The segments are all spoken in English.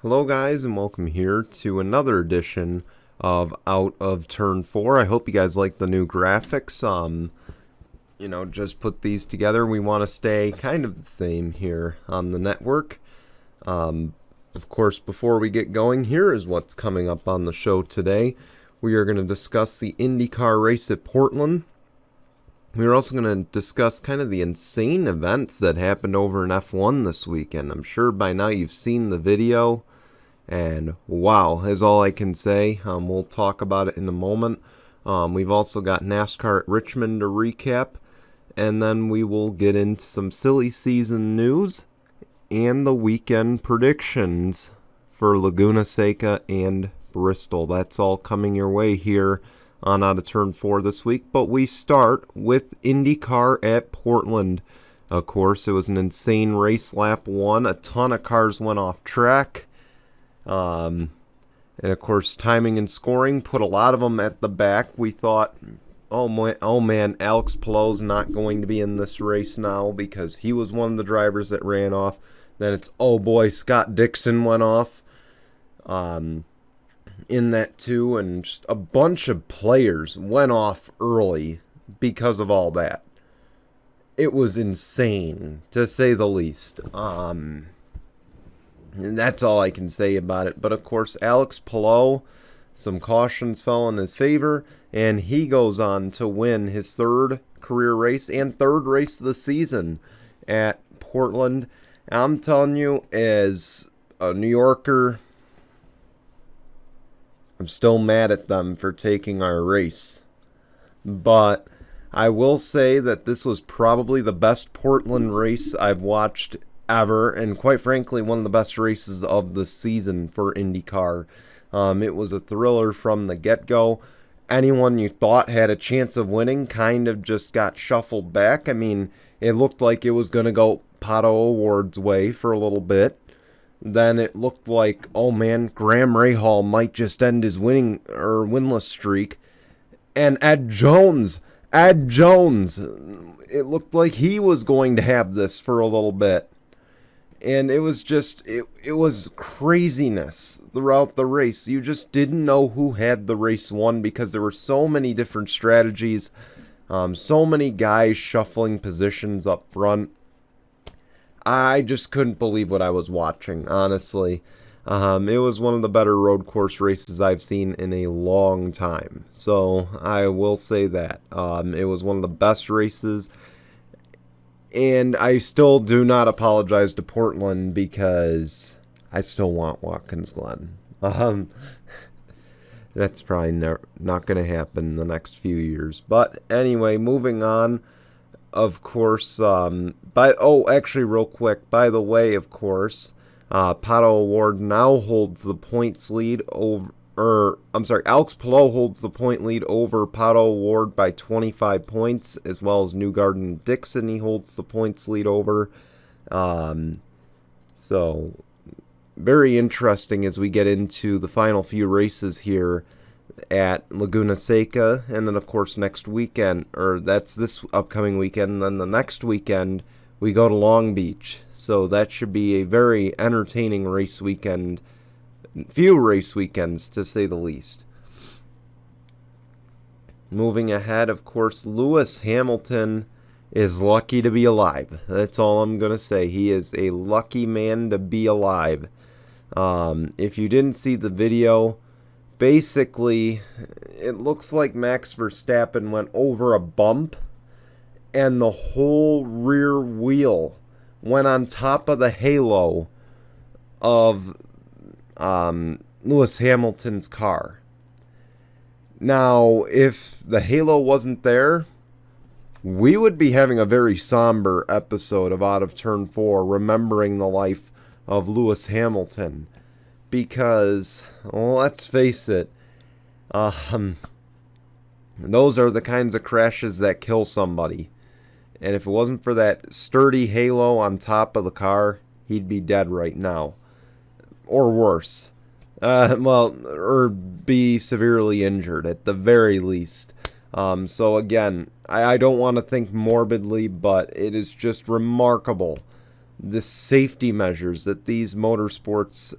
Hello guys and welcome here to another edition of Out of Turn 4. I hope you guys like the new graphics. Just put these together. We want to stay kind of the same here on the network. Of course, before we get going, here is what's coming up on the show today. We are going to discuss the IndyCar race at Portland. We're also going to discuss kind of the insane events that happened over in F1 this weekend. I'm sure by now you've seen the video, and wow is all I can say. We'll talk about it in a moment. We've also got NASCAR at Richmond to recap, and then we will get into some silly season news and the weekend predictions for Laguna Seca and Bristol. That's all coming your way here on Out of Turn 4 this week, but we start with IndyCar at Portland. Of course, it was an insane race. Lap 1, a ton of cars went off track, and of course timing and scoring put a lot of them at the back. We thought, oh man, Alex Palou's not going to be in this race now because he was one of the drivers that ran off. Then it's, oh boy, Scott Dixon went off in that too, and just a bunch of players went off early because of all that. It was insane, to say the least. And that's all I can say about it. But of course, Alex Palou, some cautions fell in his favor, and he goes on to win his third career race and third race of the season at Portland. I'm telling you, as a New Yorker, I'm still mad at them for taking our race. But I will say that this was probably the best Portland race I've watched ever, and quite frankly, one of the best races of the season for IndyCar. It was a thriller from the get-go. Anyone you thought had a chance of winning kind of just got shuffled back. I mean, it looked like it was going to go Pato O'Ward's way for a little bit. Then it looked like, oh man, Graham Rahal might just end his winless streak. And Ed Jones, it looked like he was going to have this for a little bit. And it was just, it was craziness throughout the race. You just didn't know who had the race won because there were so many different strategies, so many guys shuffling positions up front. I just couldn't believe what I was watching, honestly. It was one of the better road course races I've seen in a long time. So I will say that. It was one of the best races. And I still do not apologize to Portland because I still want Watkins Glen. That's probably not going to happen in the next few years. But anyway, moving on. Of course, actually real quick, by the way, of course, Pato O'Ward now holds the points lead over, Alex Palou holds the point lead over Pato O'Ward by 25 points, as well as Newgarden and Dixon he holds the points lead over. So, very interesting as we get into the final few races here at Laguna Seca, and then of course next weekend, or that's this upcoming weekend, and then the next weekend we go to Long Beach. So that should be a very entertaining race weekend, few race weekends to say the least. Moving ahead, of course, Lewis Hamilton is lucky to be alive. That's all I'm going to say. He is a lucky man to be alive. If you didn't see the video, basically, it looks like Max Verstappen went over a bump, and the whole rear wheel went on top of the halo of Lewis Hamilton's car. Now, if the halo wasn't there, we would be having a very somber episode of Out of Turn 4, remembering the life of Lewis Hamilton. Because, well, let's face it, those are the kinds of crashes that kill somebody. And if it wasn't for that sturdy halo on top of the car, he'd be dead right now. Or worse. Or be severely injured at the very least. So again, I don't want to think morbidly, but it is just remarkable the safety measures that these motorsports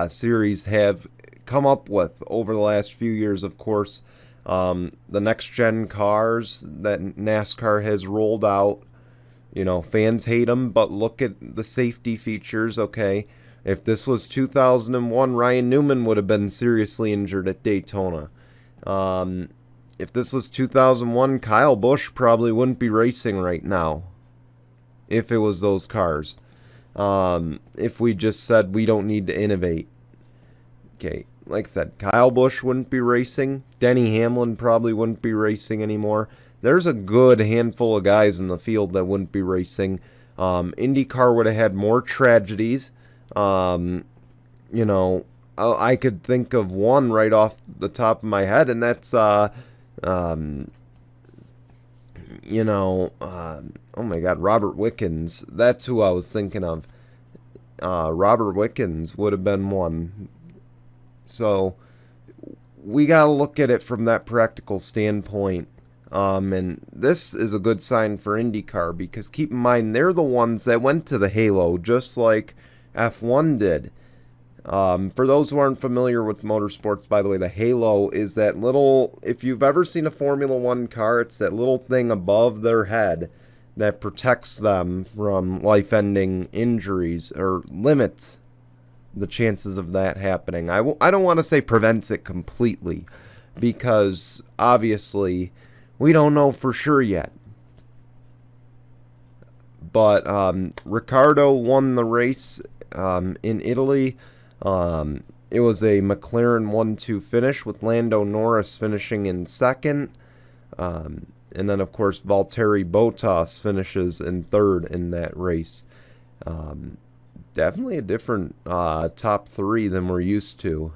series have come up with over the last few years. Of course, the next-gen cars that NASCAR has rolled out, fans hate them, but look at the safety features, okay? If this was 2001, Ryan Newman would have been seriously injured at Daytona. If this was 2001, Kyle Busch probably wouldn't be racing right now if it was those cars. If we just said we don't need to innovate. Okay, like I said, Kyle Busch wouldn't be racing. Denny Hamlin probably wouldn't be racing anymore. There's a good handful of guys in the field that wouldn't be racing. IndyCar would have had more tragedies. I could think of one right off the top of my head, and that's oh my God, Robert Wickens. That's who I was thinking of. Robert Wickens would have been one. So we got to look at it from that practical standpoint. And this is a good sign for IndyCar because keep in mind, they're the ones that went to the Halo, just like F1 did. For those who aren't familiar with motorsports, by the way, the Halo is that little, if you've ever seen a Formula One car, it's that little thing above their head that protects them from life-ending injuries or limits the chances of that happening. I don't want to say prevents it completely because obviously we don't know for sure yet. But Ricciardo won the race in Italy. It was a McLaren 1-2 finish with Lando Norris finishing in second. And then, of course, Valtteri Bottas finishes in third in that race. Definitely a different top three than we're used to.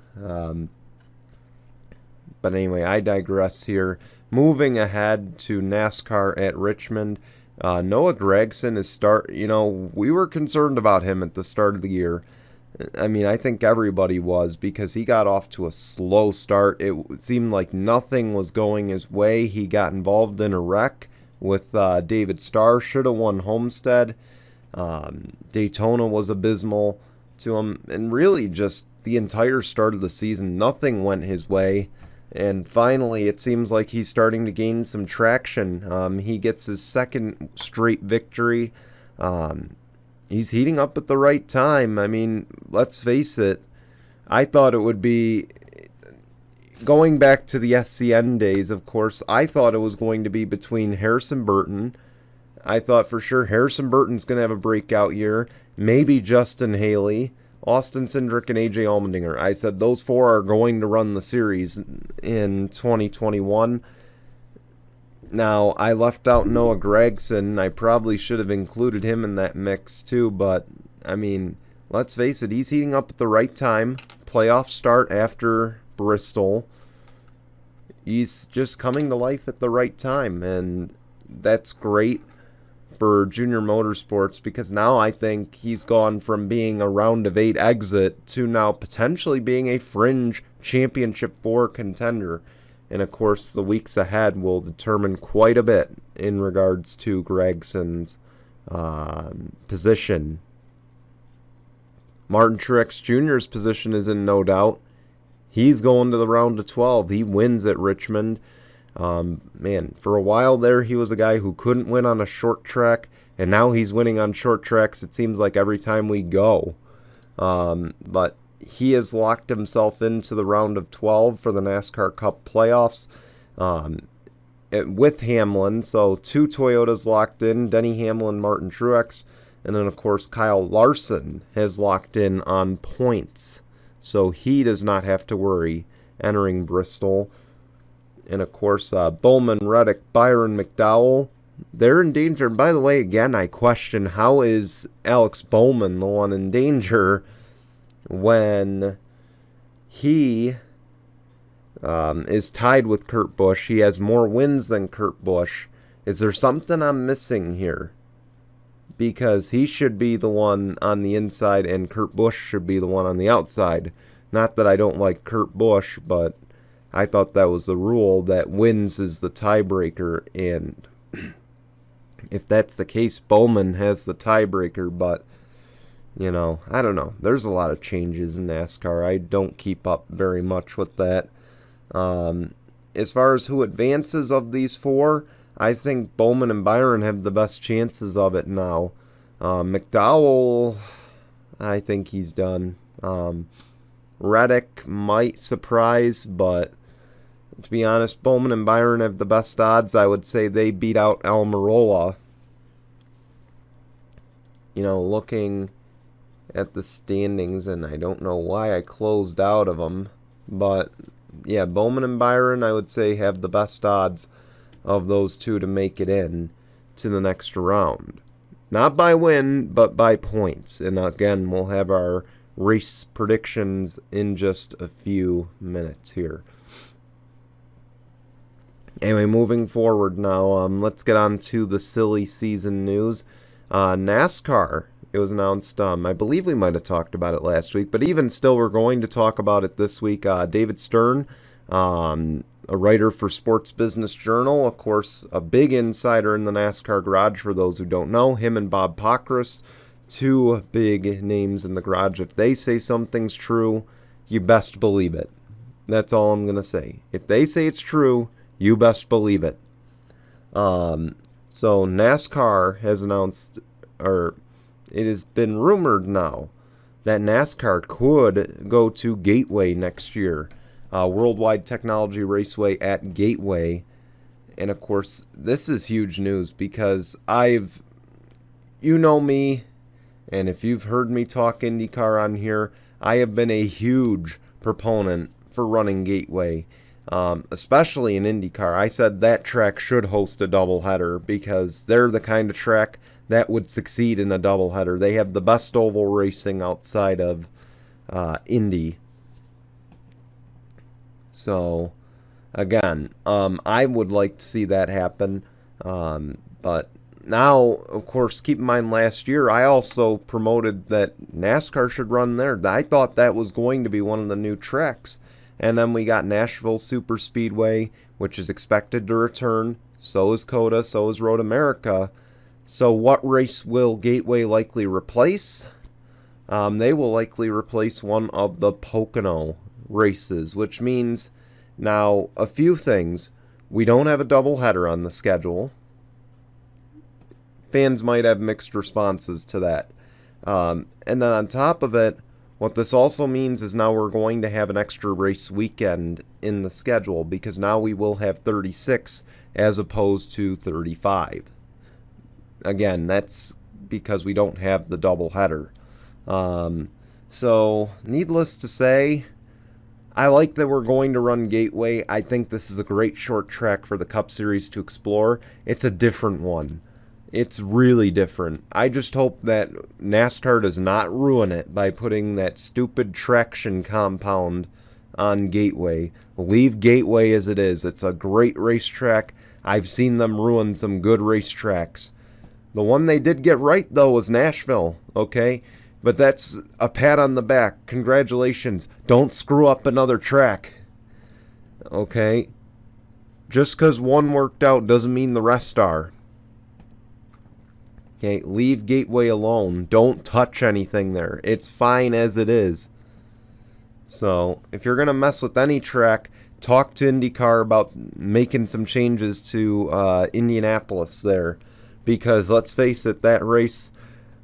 But anyway, I digress here. Moving ahead to NASCAR at Richmond. Noah Gragson is we were concerned about him at the start of the year. I mean, I think everybody was because he got off to a slow start. It seemed like nothing was going his way. He got involved in a wreck with David Starr. Should have won Homestead. Daytona was abysmal to him. And really just the entire start of the season, nothing went his way. And finally, it seems like he's starting to gain some traction. He gets his second straight victory. He's heating up at the right time. I mean, let's face it. I thought it would be, going back to the SCN days, of course, I thought it was going to be between Harrison Burton. I thought for sure Harrison Burton's going to have a breakout year. Maybe Justin Haley, Austin Cindric, and AJ Allmendinger. I said those four are going to run the series in 2021. Now, I left out Noah Gragson. I probably should have included him in that mix too, but, I mean, let's face it, he's heating up at the right time. Playoff start after Bristol. He's just coming to life at the right time, and that's great for Junior Motorsports because now I think he's gone from being a round of 8 exit to now potentially being a fringe Championship 4 contender. And, of course, the weeks ahead will determine quite a bit in regards to Gregson's position. Martin Truex Jr.'s position is in no doubt. He's going to the round of 12. He wins at Richmond. Man, for a while there, he was a guy who couldn't win on a short track. And now he's winning on short tracks, it seems like, every time we go. But he has locked himself into the round of 12 for the NASCAR Cup playoffs with Hamlin. So 2 Toyotas locked in, Denny Hamlin, Martin Truex. And then, of course, Kyle Larson has locked in on points. So he does not have to worry entering Bristol. And, of course, Bowman, Reddick, Byron, McDowell, they're in danger. And by the way, again, I question how is Alex Bowman the one in danger when he is tied with Kurt Busch. He has more wins than Kurt Busch. Is there something I'm missing here? Because he should be the one on the inside and Kurt Busch should be the one on the outside. Not that I don't like Kurt Busch, but I thought that was the rule, that wins is the tiebreaker. And if that's the case, Bowman has the tiebreaker, but I don't know. There's a lot of changes in NASCAR. I don't keep up very much with that. As far as who advances of these four, I think Bowman and Byron have the best chances of it now. McDowell, I think he's done. Reddick might surprise, but to be honest, Bowman and Byron have the best odds. I would say they beat out Almirola. Looking at the standings, and I don't know why I closed out of them, but yeah, Bowman and Byron, I would say, have the best odds of those two to make it in to the next round. Not by win, but by points. And again, we'll have our race predictions in just a few minutes here. Anyway, moving forward now, let's get on to the silly season news. NASCAR, it was announced, I believe we might have talked about it last week, but even still, we're going to talk about it this week. David Stern, a writer for Sports Business Journal, of course, a big insider in the NASCAR garage, for those who don't know. Him and Bob Pockrass, two big names in the garage. If they say something's true, you best believe it. That's all I'm going to say. If they say it's true, you best believe it. So NASCAR has announced, or it has been rumored now, that NASCAR could go to Gateway next year. Worldwide Technology Raceway at Gateway. And of course, this is huge news because you know me, and if you've heard me talk IndyCar on here, I have been a huge proponent for running Gateway. Especially in IndyCar. I said that track should host a doubleheader because they're the kind of track that would succeed in a doubleheader. They have the best oval racing outside of Indy. So, again, I would like to see that happen. But now, of course, keep in mind last year, I also promoted that NASCAR should run there. I thought that was going to be one of the new tracks. And then we got Nashville Super Speedway, which is expected to return. So is COTA, so is Road America. So what race will Gateway likely replace? They will likely replace one of the Pocono races, which means now a few things. We don't have a doubleheader on the schedule. Fans might have mixed responses to that. And then on top of it, what this also means is now we're going to have an extra race weekend in the schedule because now we will have 36 as opposed to 35. Again, that's because we don't have the doubleheader. So, needless to say, I like that we're going to run Gateway. I think this is a great short track for the Cup Series to explore. It's a different one. It's really different. I just hope that NASCAR does not ruin it by putting that stupid traction compound on Gateway. Leave Gateway as it is. It's a great racetrack. I've seen them ruin some good racetracks. The one they did get right, though, was Nashville, okay? But that's a pat on the back. Congratulations. Don't screw up another track, okay? Just because one worked out doesn't mean the rest are. Okay, leave Gateway alone. Don't touch anything there. It's fine as it is. So, if you're going to mess with any track, talk to IndyCar about making some changes to Indianapolis there. Because, let's face it, that race,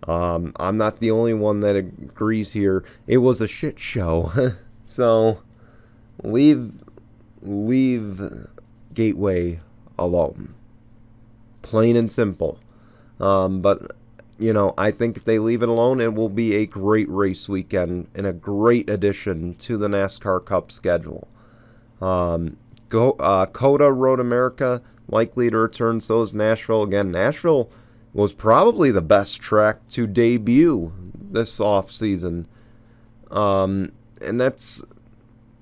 I'm not the only one that agrees here. It was a shit show. So, leave Gateway alone. Plain and simple. But, I think if they leave it alone, it will be a great race weekend and a great addition to the NASCAR Cup schedule. COTA Road America likely to return, so is Nashville. Again, Nashville was probably the best track to debut this offseason. And that's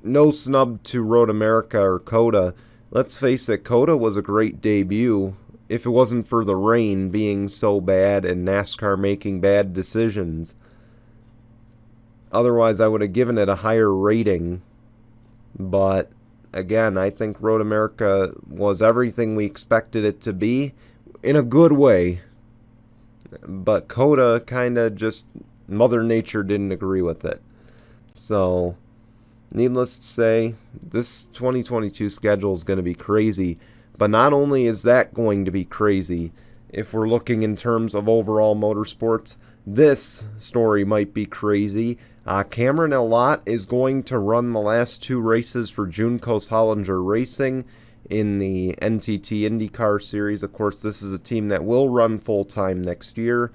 no snub to Road America or COTA. Let's face it, COTA was a great debut. If it wasn't for the rain being so bad and NASCAR making bad decisions. Otherwise, I would have given it a higher rating. But, again, I think Road America was everything we expected it to be in a good way. But COTA kind of just Mother Nature didn't agree with it. So, needless to say, this 2022 schedule is going to be crazy. But not only is that going to be crazy, if we're looking in terms of overall motorsports, this story might be crazy. Cameron Elott is going to run the last 2 races for Juncos Hollinger Racing in the NTT IndyCar Series. Of course, this is a team that will run full-time next year.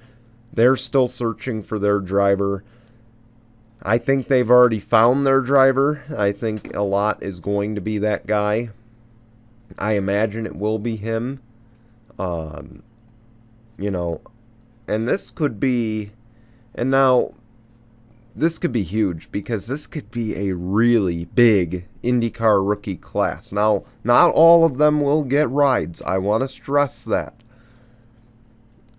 They're still searching for their driver. I think they've already found their driver. I think Elott is going to be that guy. I imagine it will be him. And this could be, and now this could be huge because this could be a really big IndyCar rookie class. Now, not all of them will get rides. I want to stress that.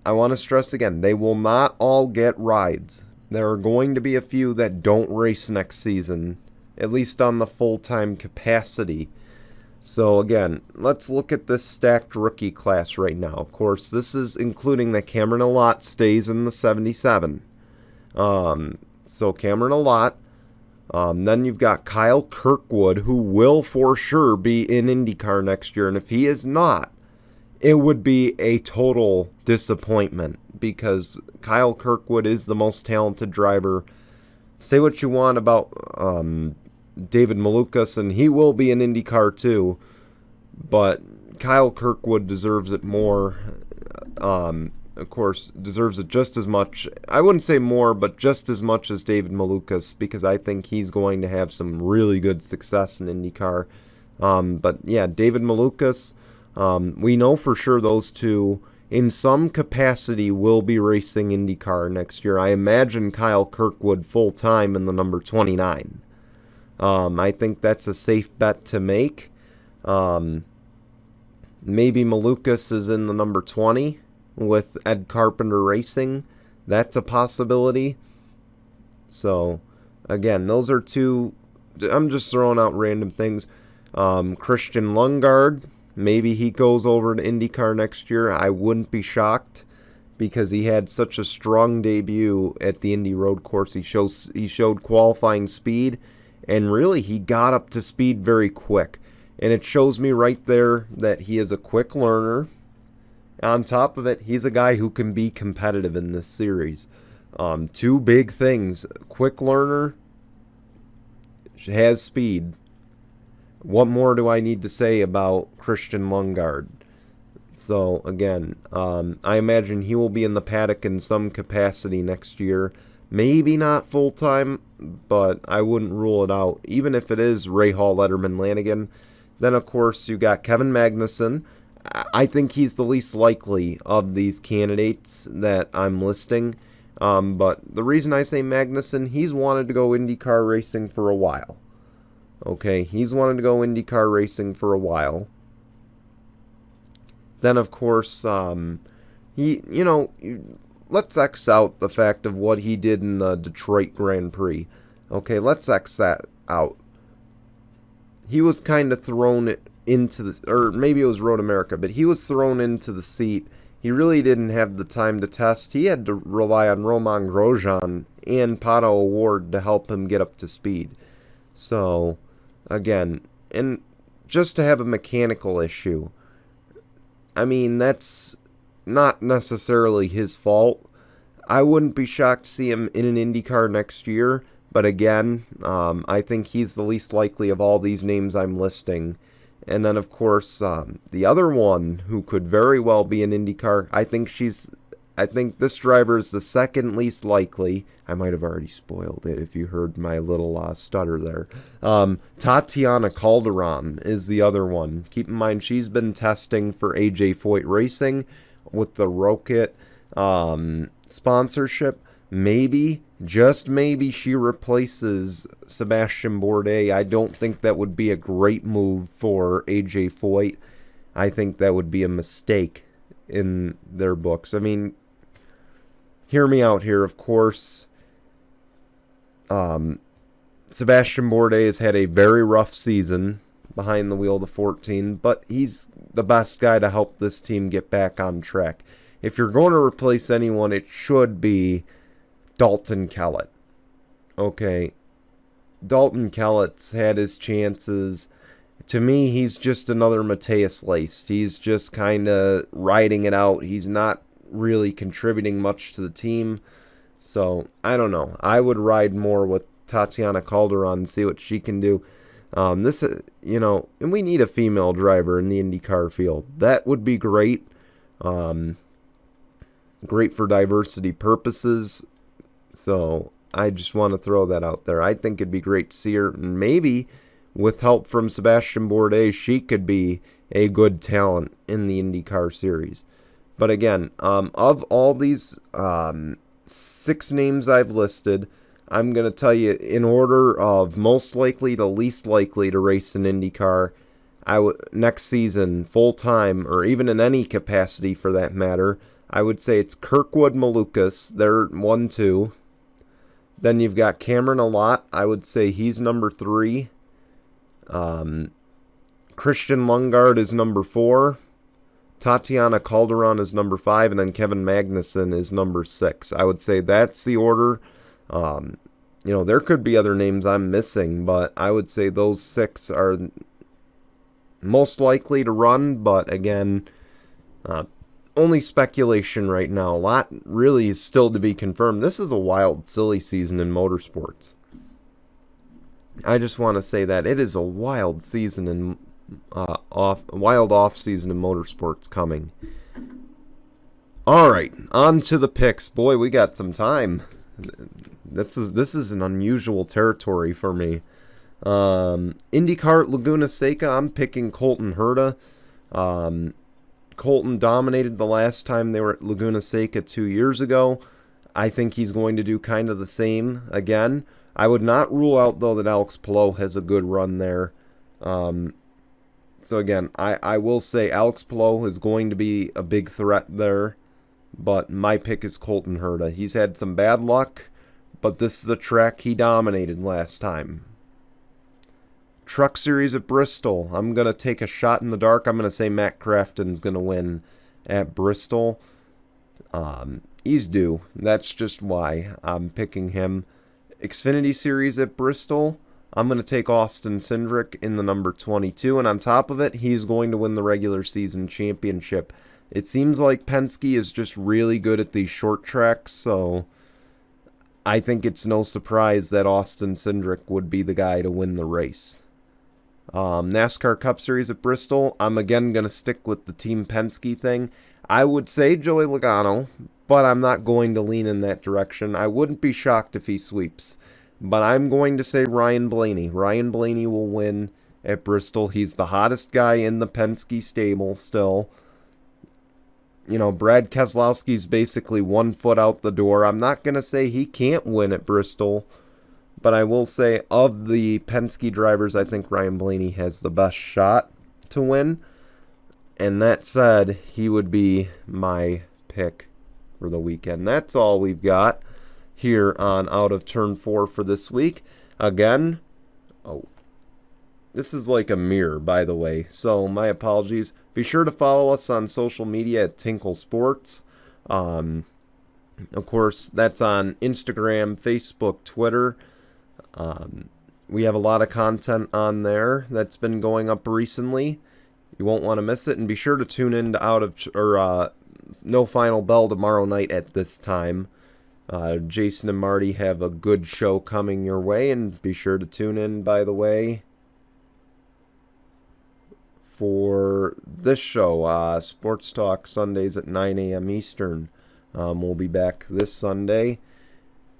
I want to stress again, they will not all get rides. There are going to be a few that don't race next season, at least on the full-time capacity. So again, let's look at this stacked rookie class right now. Of course, this is including that Cameron Elott stays in the 77. So Cameron Elott. Then you've got Kyle Kirkwood, who will for sure be in IndyCar next year. And if he is not, it would be a total disappointment because Kyle Kirkwood is the most talented driver. Say what you want about David Malukas, and he will be in IndyCar too, but Kyle Kirkwood deserves it more. Of course, deserves it just as much. I wouldn't say more, but just as much as David Malukas, because I think he's going to have some really good success in IndyCar. But yeah, David Malukas, we know for sure those two, in some capacity, will be racing IndyCar next year. I imagine Kyle Kirkwood full-time in the number 29. I think that's a safe bet to make. Maybe Malukas is in the number 20 with Ed Carpenter Racing. That's a possibility. So, again, those are two. I'm just throwing out random things. Christian Lundgaard, maybe he goes over to IndyCar next year. I wouldn't be shocked because he had such a strong debut at the Indy Road Course. He showed qualifying speed, and really he got up to speed very quick. And it shows me right there that he is a quick learner. On top of it, he's a guy who can be competitive in this series. Two big things. Quick learner, has speed. What more do I need to say about Christian Lundgaard? So, again, I imagine he will be in the paddock in some capacity next year. Maybe not full-time, but I wouldn't rule it out. Even if it is Rahal, Letterman, Lanigan. Then, of course, you got Kevin Magnussen. I think he's the least likely of these candidates that I'm listing. But the reason I say Magnussen, he's wanted to go IndyCar racing for a while. Okay, he's wanted to go IndyCar racing for a while. Then, of course, let's X out the fact of what he did in the Detroit Grand Prix. Okay, let's X that out. He was kind of thrown into the, or maybe it was Road America, but he was thrown into the seat. He really didn't have the time to test. He had to rely on Romain Grosjean and Pato O'Ward to help him get up to speed. So, again, and just to have a mechanical issue, I mean, that's not necessarily his fault. I wouldn't be shocked to see him in an IndyCar next year, but again, I think he's the least likely of all these names I'm listing. And then, of course, the other one who could very well be an IndyCar, I think this driver is the second least likely. I might have already spoiled it if you heard my little stutter there. Tatiana Calderon is the other one. Keep in mind, she's been testing for AJ Foyt Racing with the Rocket sponsorship. Maybe, just maybe, she replaces Sebastian Bourdais. I don't think that would be a great move for AJ Foyt. I think that would be a mistake in their books. I mean, hear me out here, of course. Sebastian Bourdais has had a very rough season behind the wheel of the 14, but he's the best guy to help this team get back on track. If you're going to replace anyone, it should be Dalton Kellett. Okay, Dalton Kellett's had his chances. To me, he's just another Mateus Laced. He's just kind of riding it out. He's not really contributing much to the team. So, I don't know. I would ride more with Tatiana Calderon and see what she can do. And we need a female driver in the IndyCar field. That would be great. Great for diversity purposes. So, I just want to throw that out there. I think it'd be great to see her. And maybe with help from Sebastian Bourdais, she could be a good talent in the IndyCar series. But again, of all these 6 names I've listed, I'm going to tell you in order of most likely to least likely to race in IndyCar next season, full-time, or even in any capacity for that matter. I would say it's Kirkwood Malukas. They're 1, 2. Then you've got Cameron Allott. I would say he's number 3. Christian Lundgaard is number 4. Tatiana Calderon is number 5. And then Kevin Magnussen is number 6. I would say that's the order. There could be other names I'm missing, but I would say those 6 are most likely to run. But again, only speculation right now. A lot really is still to be confirmed. This is a wild, silly season in motorsports. I just want to say that it is a wild season in wild off season in motorsports coming. All right, on to the picks. Boy, we got some time. This is an unusual territory for me. IndyCar at Laguna Seca, I'm picking Colton Herta. Colton dominated the last time they were at Laguna Seca 2 years ago. I think he's going to do kind of the same again. I would not rule out, though, that Alex Palou has a good run there. So again, I will say Alex Palou is going to be a big threat there. But my pick is Colton Herta. He's had some bad luck, but this is a track he dominated last time. Truck Series at Bristol. I'm going to take a shot in the dark. I'm going to say Matt Crafton's going to win at Bristol. He's due. That's just why I'm picking him. Xfinity Series at Bristol. I'm going to take Austin Cindric in the number 22. And on top of it, he's going to win the regular season championship. It seems like Penske is just really good at these short tracks, so I think it's no surprise that Austin Cindric would be the guy to win the race. NASCAR Cup Series at Bristol, I'm again going to stick with the Team Penske thing. I would say Joey Logano, but I'm not going to lean in that direction. I wouldn't be shocked if he sweeps, but I'm going to say Ryan Blaney. Ryan Blaney will win at Bristol. He's the hottest guy in the Penske stable still. Brad Keselowski's basically 1 foot out the door. I'm not going to say he can't win at Bristol, but I will say of the Penske drivers, I think Ryan Blaney has the best shot to win. And that said, he would be my pick for the weekend. That's all we've got here on Out of Turn 4 for this week. Again, this is like a mirror, by the way, so my apologies. Be sure to follow us on social media at Tinkle Sports. Of course, that's on Instagram, Facebook, Twitter. We have a lot of content on there that's been going up recently. You won't want to miss it. And be sure to tune in to No Final Bell tomorrow night at this time. Jason and Marty have a good show coming your way. And be sure to tune in, by the way, for this show, Sports Talk Sundays at 9 a.m. Eastern. We'll be back this Sunday,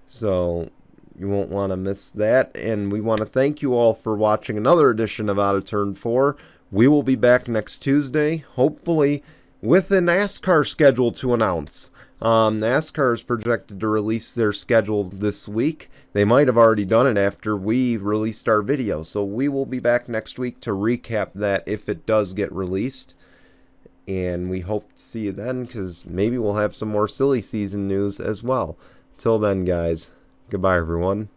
so you won't want to miss that. And we want to thank you all for watching another edition of Out of Turn 4. We will be back next Tuesday, hopefully, with a NASCAR schedule to announce. NASCAR is projected to release their schedule this week. They might have already done it after we released our video. So we will be back next week to recap that if it does get released. And we hope to see you then, because maybe we'll have some more silly season news as well. Till then, guys, goodbye, everyone.